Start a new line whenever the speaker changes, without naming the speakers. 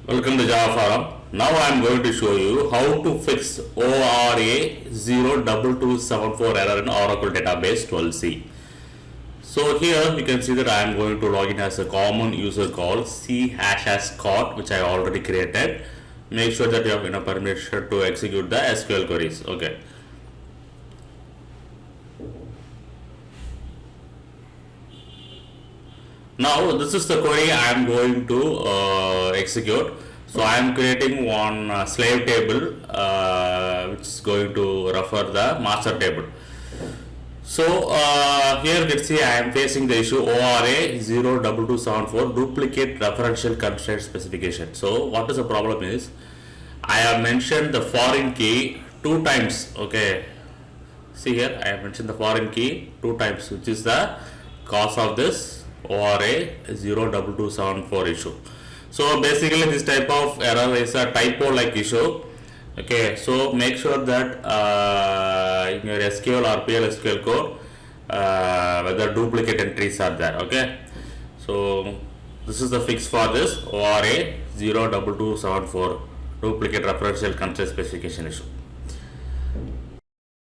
Welcome to Java Forum. Now I am going to show you how to fix ORA-02274 error in Oracle Database 12c. So here you can see that I am going to log in as a common user called c#caught, which I already created. Make sure that you have enough permission to execute the SQL queries. Okay. Now this is the query I am going to execute. So I am creating one slave table which is going to refer the master table. So here let's see I am facing the issue ORA-02274 duplicate referential constraint specification. So what is the problem is I have mentioned the foreign key 2 times. Okay, see here I have mentioned the foreign key 2 times, which is the cause of this ORA-02274 issue. So basically this type of error is a typo like issue. Okay, so make sure that in your SQL or PL SQL code whether duplicate entries are there. Okay, so this is the fix for this ORA-02274 duplicate referential constraint specification issue.